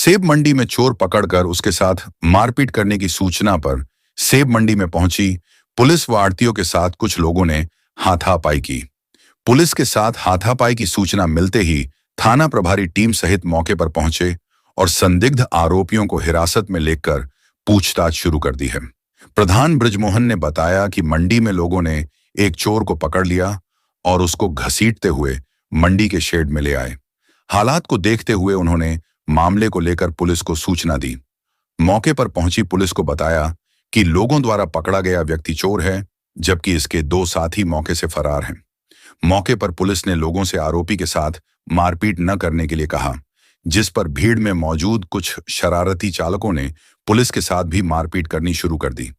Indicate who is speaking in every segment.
Speaker 1: सेब मंडी में चोर पकड़कर उसके साथ मारपीट करने की सूचना पर सेब मंडी में पहुंची पुलिस व आड़तियों के साथ कुछ लोगों ने हाथापाई की। पुलिस के साथ हाथापाई की सूचना मिलते ही थाना प्रभारी टीम सहित मौके पर पहुंचे और संदिग्ध आरोपियों को हिरासत में लेकर पूछताछ शुरू कर दी है। प्रधान ब्रजमोहन ने बताया कि मंडी में लोगों ने एक चोर को पकड़ लिया और उसको घसीटते हुए मंडी के शेड में ले आए। हालात को देखते हुए उन्होंने मामले को लेकर पुलिस को सूचना दी। मौके पर पहुंची पुलिस को बताया कि लोगों द्वारा पकड़ा गया व्यक्ति चोर है, जबकि इसके 2 साथी मौके से फरार हैं। मौके पर पुलिस ने लोगों से आरोपी के साथ मारपीट न करने के लिए कहा, जिस पर भीड़ में मौजूद कुछ शरारती चालकों ने पुलिस के साथ भी मारपीट करनी शुरू कर दी।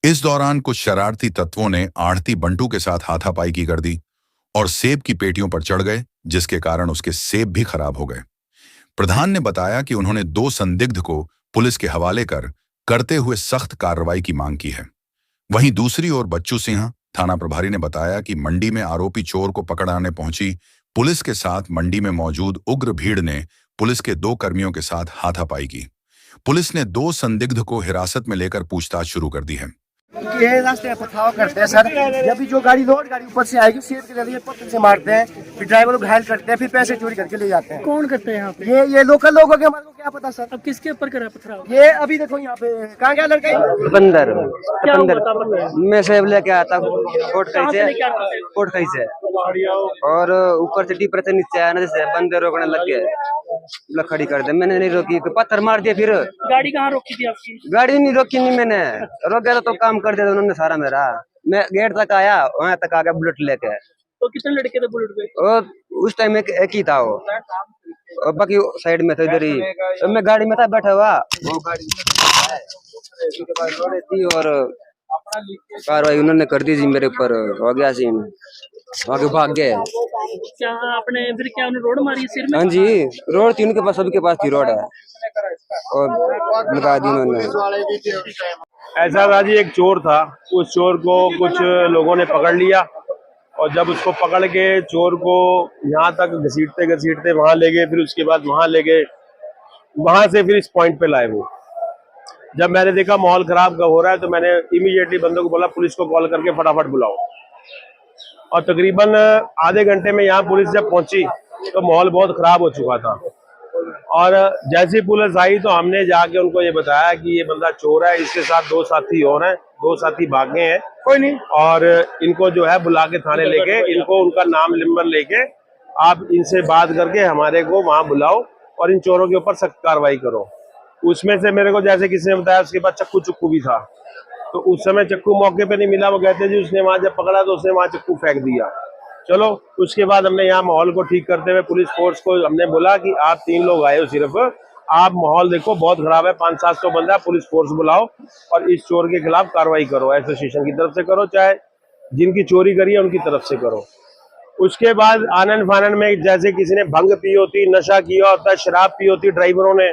Speaker 1: इस दौरान कुछ शरारती तत्वों ने आढ़ती बंटू के साथ हाथापाई की कर दी और सेब की पेटियों पर चढ़ गए, जिसके कारण उसके सेब भी खराब हो गए। प्रधान ने बताया कि उन्होंने 2 संदिग्ध को पुलिस के हवाले करते हुए सख्त कार्रवाई की मांग की है। वहीं दूसरी ओर बच्चू सिंह थाना प्रभारी ने बताया कि मंडी में आरोपी चोर को पकड़ाने पहुंची पुलिस के साथ मंडी में मौजूद उग्र भीड़ ने पुलिस के 2 कर्मियों के साथ हाथापाई की। पुलिस ने 2 संदिग्ध को हिरासत में लेकर पूछताछ शुरू कर दी है।
Speaker 2: ये रास्ते में पथराव करते हैं सर। जब भी जो गाड़ी ऊपर से आएगी सेब के जरिए पत्थर से मारते हैं, फिर ड्राइवर को घायल करते हैं, फिर पैसे चोरी करके ले जाते हैं।
Speaker 3: कौन करते हैं यहाँ पे?
Speaker 2: ये लोकल लोगों के, हमारे को क्या पता सर।
Speaker 3: अब किसके ऊपर करा पथराव?
Speaker 2: ये अभी देखो यहाँ पे कहाँ गया लड़का?
Speaker 4: बंदर
Speaker 3: क्या हुआ था बंदर?
Speaker 4: मैं सेब लेके आया था कोट कहीं से और ऊपर से टीपर से नीचे आया ना, जैसे बंदर रोकने लग गए, खड़ी कर दे। मैंने नहीं रोकी तो पत्थर मार दिया। फिर
Speaker 3: गाड़ी कहाँ रोकी थी आपकी?
Speaker 4: गाड़ी नहीं रोकी, नहीं मैंने रोक गया तो काम कर दिया उन्होंने सारा मेरा। मैं गेट तक आया, वहां तक आ गया बुलेट लेके।
Speaker 3: तो कितने लड़के थे बुलेट पे?
Speaker 4: और उस टाइम एक ही था वो, और बाकी साइड में था इधर ही। तो मैं गाड़ी में था बैठा हुआ, वो गाड़ी थी और कार्रवाई उन्होंने कर दी जी मेरे ऊपर। हो गया सीन, आगे भाग गए।
Speaker 3: क्या आपने फिर क्या उन्हें रोड मारी सिर में?
Speaker 4: हाँ जी, रोड थी उनके पास, सबके पास थी रोड है, और लगा दी उन्होंने।
Speaker 5: ऐसा था जी, एक चोर था, उस चोर को कुछ लोगों ने पकड़ लिया और जब उसको पकड़ के चोर को यहाँ तक घसीटते घसीटते वहाँ ले गए, फिर उसके बाद वहाँ ले गए, वहाँ से फिर इस पॉइंट पे लाए वो। जब मैंने देखा माहौल खराब हो रहा है तो मैंने इमीडिएटली बंदों को बोला पुलिस को कॉल करके फटाफट बुलाओ। और तकरीबन आधे घंटे में यहाँ पुलिस जब पहुंची तो माहौल बहुत खराब हो चुका था। और जैसी पुलिस आई तो हमने जाके उनको ये बताया कि ये बंदा चोर है, इसके साथ 2 साथी और हैं, 2 साथी भागे हैं, कोई नहीं, और इनको जो है बुला के थाने लेके, इनको उनका नाम नंबर लेके आप इनसे बात करके हमारे को वहाँ बुलाओ और इन चोरों के ऊपर सख्त कार्रवाई करो। उसमें से मेरे को जैसे किसी ने बताया उसके बाद चक्कू भी था, तो उस समय चक्कू मौके पे नहीं मिला। वो कहते जी उसने वहां जब पकड़ा तो उसने वहां चक्कू फेंक दिया। चलो उसके बाद हमने यहाँ माहौल को ठीक करते हुए पुलिस फोर्स को हमने बोला कि आप 3 लोग आए हो, सिर्फ आप माहौल देखो बहुत खराब है, 500-700 बंदा, पुलिस फोर्स बुलाओ और इस चोर के खिलाफ कार्रवाई करो। एसोसिएशन की तरफ से करो, चाहे जिनकी चोरी करी है उनकी तरफ से करो। उसके बाद आनंद फानन में जैसे किसी ने भंग पी होती, नशा किया होता, शराब पी होती ड्राइवरों ने,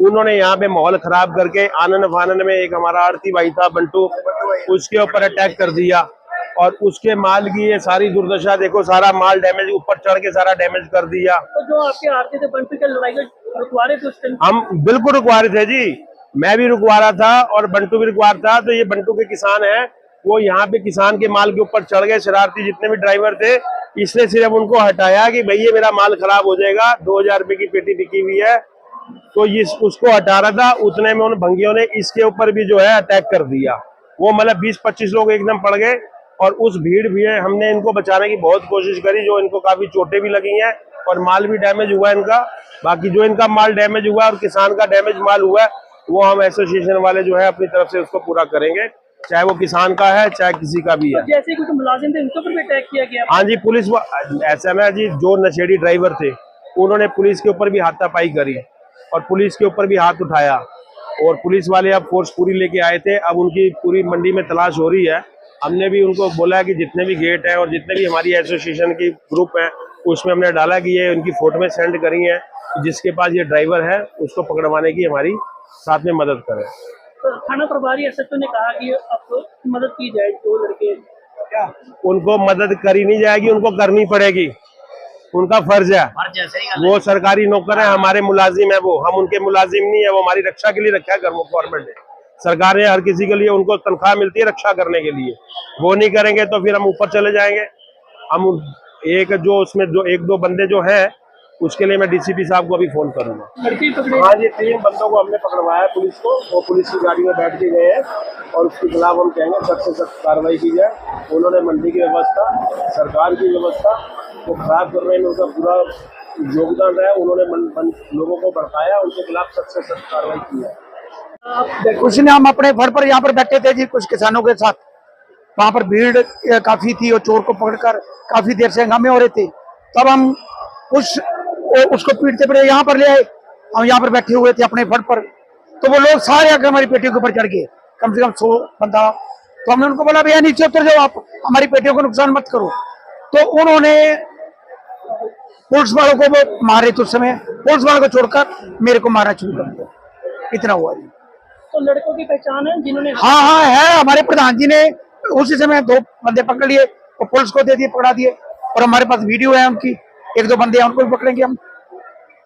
Speaker 5: उन्होंने यहाँ पे माहौल खराब करके आनंद फानन में एक हमारा आड़ती भाई था बंटू, उसके ऊपर अटैक कर दिया और उसके माल की ये सारी दुर्दशा देखो, सारा माल डैमेज, ऊपर चढ़ के सारा डैमेज कर दिया।
Speaker 3: तो जो आपके आड़ती थे बंटू के लड़ाई को रुकवा रहे थे उस दिन?
Speaker 5: हम बिल्कुल रुकवा रहे थे जी, मैं भी रुकवा रहा था और बंटू भी रुकवा रहा था। तो ये बंटू के किसान है, वो यहाँ पे किसान के माल के ऊपर चढ़ गए, शरारती जितने भी ड्राइवर थे, इसने सिर्फ उनको हटाया कि भैया मेरा माल खराब हो जाएगा, 2000 रुपए की पेटी बिकी हुई है, तो ये उसको हटा रहा था। उतने में उन भंगियों ने इसके ऊपर भी जो है अटैक कर दिया। वो मतलब 20-25 लोग एकदम पड़ गए और उस भीड़ भी है, हमने इनको बचाने की बहुत कोशिश करी, जो इनको काफी चोटें भी लगी हैं और माल भी डैमेज हुआ है इनका। बाकी जो इनका माल डैमेज हुआ और किसान का डैमेज माल हुआ है वो हम एसोसिएशन वाले जो है अपनी तरफ से उसको पूरा करेंगे, चाहे वो किसान का है चाहे किसी का भी है।
Speaker 3: तो जैसे कुछ मुलाजिम थे उनके ऊपर भी अटैक किया गया?
Speaker 5: हाँ जी, पुलिस ऐसा ना जी, जो नशेड़ी ड्राइवर थे उन्होंने पुलिस के ऊपर भी हाथापाई करी और पुलिस के ऊपर भी हाथ उठाया और पुलिस वाले अब फोर्स पूरी लेके आए थे। अब उनकी पूरी मंडी में तलाश हो रही है। हमने भी उनको बोला कि जितने भी गेट हैं और जितने भी हमारी एसोसिएशन की ग्रुप है उसमें हमने डाला कि ये उनकी फोटो में सेंड करी है, जिसके पास ये ड्राइवर है उसको पकड़वाने की हमारी साथ में मदद करें।
Speaker 3: तो थाना प्रभारी एसएचओ ने कहा कि आपको मदद की जाए, 2 लड़के,
Speaker 5: उनको मदद करी नहीं जाएगी, उनको करनी पड़ेगी। उनका फर्ज है, वो सरकारी नौकर है, हमारे मुलाजिम है, वो हम उनके मुलाजिम नहीं है, वो हमारी रक्षा के लिए रखा है गवर्नमेंट ने। सरकार ने हर किसी के लिए उनको तनख्वाह मिलती है रक्षा करने के लिए, वो नहीं करेंगे तो फिर हम ऊपर चले जाएंगे। हम एक जो उसमें जो एक दो बंदे जो हैं उसके लिए मैं डीसीपी साहब को अभी फोन करूंगा। हाँ जी, 3 बंदों को हमने पकड़वाया है पुलिस को, वो पुलिस की गाड़ी में बैठ के गए हैं और उसके खिलाफ हम कहेंगे सख्त से सख्त कार्रवाई की जाए। उन्होंने मंडी की व्यवस्था, सरकार की व्यवस्था को खराब करने में उनका पूरा योगदान है, उन्होंने लोगों को भड़काया, उनके खिलाफ सख्त से सख्त कार्रवाई की है।
Speaker 6: कुछ ने हम अपने घर पर यहाँ पर बैठे थे जी कुछ किसानों के साथ, वहां पर भीड़ काफी थी और चोर को पकड़कर काफी देर से हंगामे हो रहे थे। तब हम उसको पीटते पीटते यहाँ पर ले आए। हम यहाँ पर बैठे हुए थे अपने फट पर, तो वो लोग सारे आकर हमारी पेटियों के ऊपर चढ़ गए, कम से कम 100 बंदा। तो हमने उनको बोला भैया नीचे उतर जाओ, आप हमारी पेटियों को नुकसान मत करो। तो उन्होंने पुलिस वालों को वो मारे, तो उस समय पुलिस वालों को छोड़कर मेरे को मारना शुरू कर दिया। इतना हुआ जी।
Speaker 3: तो लड़कों की पहचान है जिन्होंने?
Speaker 6: हाँ है, हमारे प्रधान जी ने उसी समय 2 बंदे पकड़ लिए और पुलिस को दे दिए, पकड़ा दिए। और हमारे पास वीडियो है उनकी, 1-2 बंदे हैं, उनको भी पकड़ेंगे हम।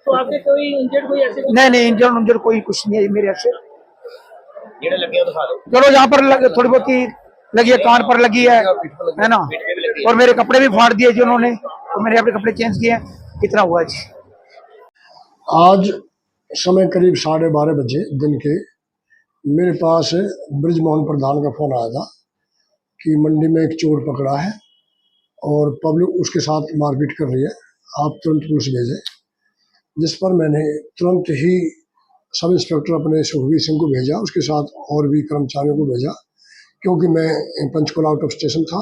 Speaker 3: तो आपके कोई इंजर्ड कोई ऐसे?
Speaker 6: नहीं इंजर्ड कोई कुछ नहीं है मेरे से। चलो यहाँ पर थोड़ी बहुत ही लगी है, कान पर लगी है ना, और मेरे कपड़े भी फाड़ दिए जी उन्होंने, तो मैंने अपने कपड़े चेंज किए। कितना हुआ जी?
Speaker 7: आज समय करीब 12:30 बजे दिन के मेरे पास ब्रिजमोहन प्रधान का फोन आया था कि मंडी में एक चोर पकड़ा है और पब्लिक उसके साथ मारपीट कर रही है, आप तुरंत पुलिस भेजें। जिस पर मैंने तुरंत ही सब इंस्पेक्टर अपने सुखबीर सिंह को भेजा, उसके साथ और भी कर्मचारियों को भेजा, क्योंकि मैं पंचकुला आउट ऑफ स्टेशन था।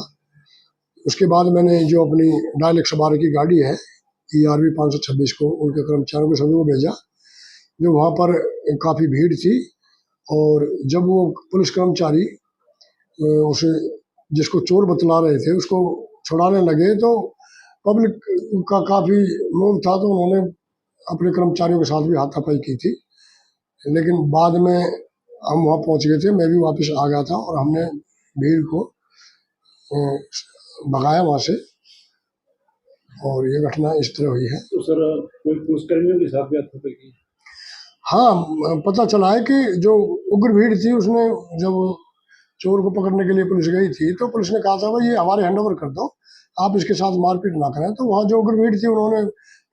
Speaker 7: उसके बाद मैंने जो अपनी डायल 112 की गाड़ी है ERV 526 को, उनके कर्मचारियों को सभी को भेजा। जो वहाँ पर काफ़ी भीड़ थी, और जब वो पुलिस कर्मचारी उसे जिसको चोर बतला रहे थे उसको छुड़ाने लगे, तो पब्लिक का काफ़ी मोह था, तो उन्होंने अपने कर्मचारियों के साथ भी हाथापाई की थी। लेकिन बाद में हम वहाँ पहुँच गए थे, मैं भी वापस आ गया था और हमने भीड़ को भगाया वहाँ से, और ये घटना इस तरह हुई है।
Speaker 5: तो सर कोई पुलिसकर्मियों के साथ भी हाथापाई की?
Speaker 7: हाँ, पता चला है कि जो उग्र भीड़ थी उसने जब चोर को पकड़ने के लिए पुलिस गई थी, तो पुलिस ने कहा था भाई ये हमारे हैंडओवर कर दो, आप इसके साथ मारपीट ना करें। तो वहाँ जो उग्र भीड़ थी उन्होंने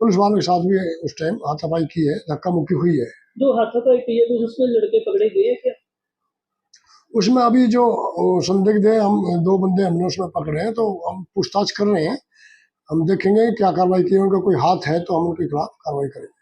Speaker 7: पुलिस वालों के साथ भी उस टाइम हाथापाई की है, धक्का मुक्की हुई है।
Speaker 3: जो हाथापाई की है तो उसमें लड़के पकड़े गए हैं क्या?
Speaker 7: उसमें अभी जो संदिग्ध है, हम 2 बंदे हमने उसमें पकड़े हैं, तो हम पूछताछ कर रहे हैं। हम देखेंगे क्या कार्रवाई की है, उनका कोई हाथ है तो हम उनके खिलाफ कार्रवाई करेंगे।